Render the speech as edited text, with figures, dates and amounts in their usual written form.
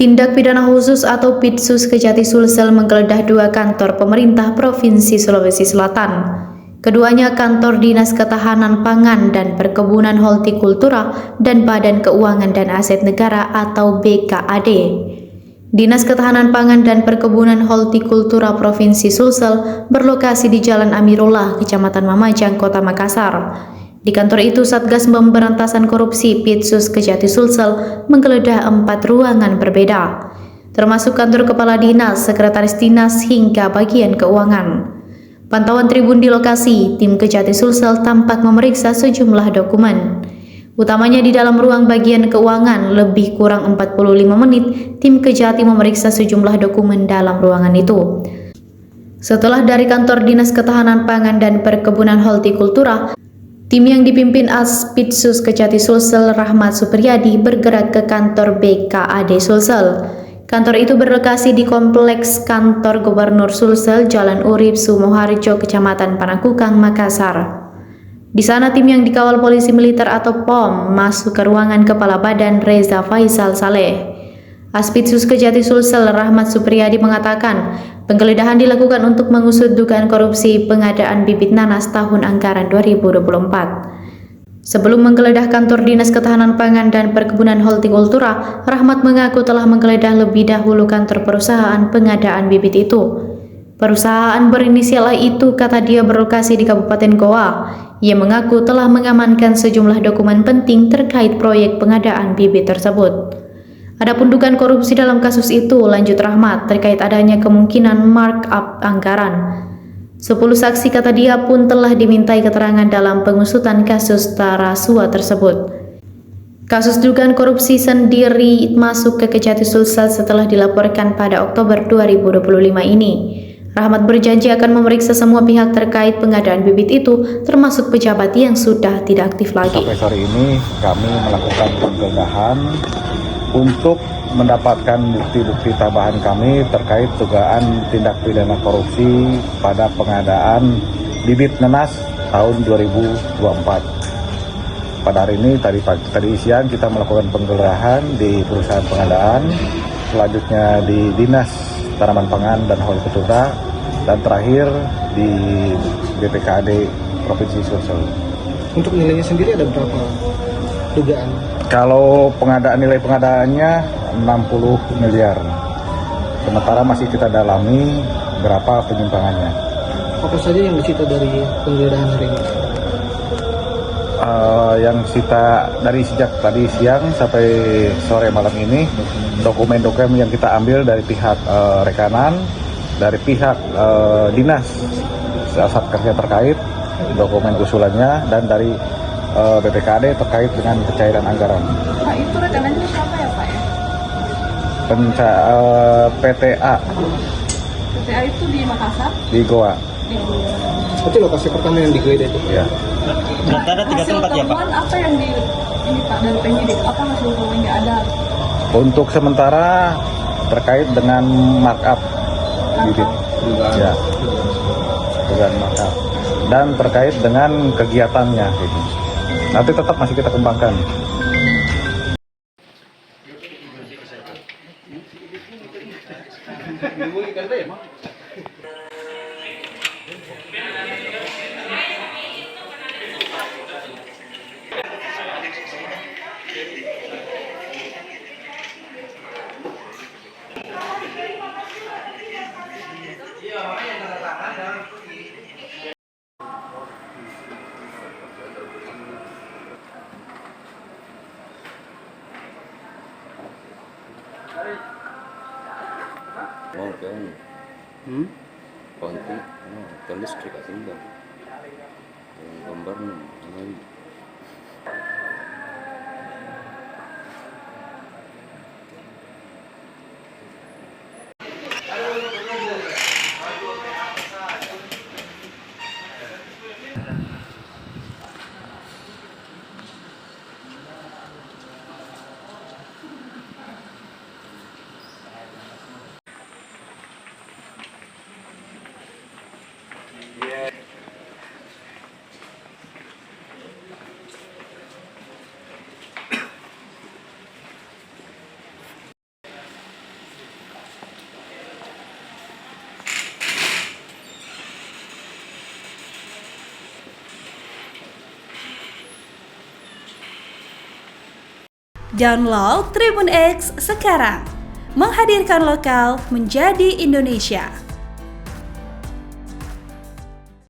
Tindak Pidana Khusus atau Pitsus Kejati Sulsel menggeledah dua kantor pemerintah Provinsi Sulawesi Selatan. Keduanya kantor Dinas Ketahanan Pangan dan Perkebunan Hortikultura dan Badan Keuangan dan Aset Negara atau BKAD. Dinas Ketahanan Pangan dan Perkebunan Hortikultura Provinsi Sulsel berlokasi di Jalan Amirullah, Kecamatan Mamajang, Kota Makassar. Di kantor itu, Satgas Pemberantasan Korupsi Pitsus Kejati Sulsel menggeledah 4 ruangan berbeda, termasuk kantor Kepala Dinas, Sekretaris Dinas, hingga bagian keuangan. Pantauan tribun di lokasi, tim Kejati Sulsel tampak memeriksa sejumlah dokumen. Utamanya di dalam ruang bagian keuangan, lebih kurang 45 menit, tim Kejati memeriksa sejumlah dokumen dalam ruangan itu. Setelah dari kantor Dinas Ketahanan Pangan dan Perkebunan Hortikultura, tim yang dipimpin Pitsus Kejati Sulsel Rahmat Supriyadi bergerak ke kantor BKAD Sulsel. Kantor itu berlokasi di Kompleks Kantor Gubernur Sulsel, Jalan Urip Sumoharjo, Kecamatan Panakukang, Makassar. Di sana tim yang dikawal polisi militer atau POM masuk ke ruangan Kepala Badan Reza Faisal Saleh. Pitsus Kejati Sulsel Rahmat Supriyadi mengatakan, penggeledahan dilakukan untuk mengusut dugaan korupsi pengadaan bibit nanas tahun anggaran 2024. Sebelum menggeledah kantor Dinas Ketahanan Pangan dan Perkebunan Hortikultura, Rahmat mengaku telah menggeledah lebih dahulu kantor perusahaan pengadaan bibit itu. Perusahaan berinisial A itu, kata dia, berlokasi di Kabupaten Goa. Ia mengaku telah mengamankan sejumlah dokumen penting terkait proyek pengadaan bibit tersebut. Adapun dugaan korupsi dalam kasus itu, lanjut Rahmat, terkait adanya kemungkinan markup anggaran. 10 saksi, kata dia, pun telah dimintai keterangan dalam pengusutan kasus Tarasua tersebut. Kasus dugaan korupsi sendiri masuk ke Kejati Sulsel setelah dilaporkan pada Oktober 2025 ini. Rahmat berjanji akan memeriksa semua pihak terkait pengadaan bibit itu, termasuk pejabat yang sudah tidak aktif lagi. Sampai sore ini kami melakukan penggeledahan untuk mendapatkan bukti-bukti tambahan kami terkait dugaan tindak pidana korupsi pada pengadaan bibit nanas tahun 2024. Pada hari ini tadi siang kita melakukan penggeledahan di perusahaan pengadaan, selanjutnya di Dinas Tanaman Pangan dan Hortikultura, dan terakhir di BPKAD Provinsi Sulsel. Untuk nilainya sendiri ada berapa dugaan? Kalau nilai pengadaannya 60 miliar. Sementara masih kita dalami berapa penyimpangannya. Apa saja yang disita dari penggeledahan hari ini? Yang disita dari sejak tadi siang sampai sore malam ini, dokumen-dokumen yang kita ambil dari pihak rekanan, dari pihak dinas satgasnya terkait, dokumen usulannya, dan dari BPKAD terkait dengan pencairan anggaran. Pak, itu rekanannya siapa ya Pak ya? PTA. PTA itu di Makassar? Di Goa. Itu lokasi pertama yang digeledah itu? Ya. Ada 3 tempat ya Pak? Apa yang ini Pak dari penyidik? Apa hasil temuannya ada? Untuk sementara terkait dengan markup bibit. Ya. Dugaan markup. Dan terkait dengan kegiatannya gitu. Nanti tetap masih kita kembangkan. Mau kan? Konten, tulis trik gambar. Gambar nih. Download Tribun X sekarang. Menghadirkan lokal menjadi Indonesia.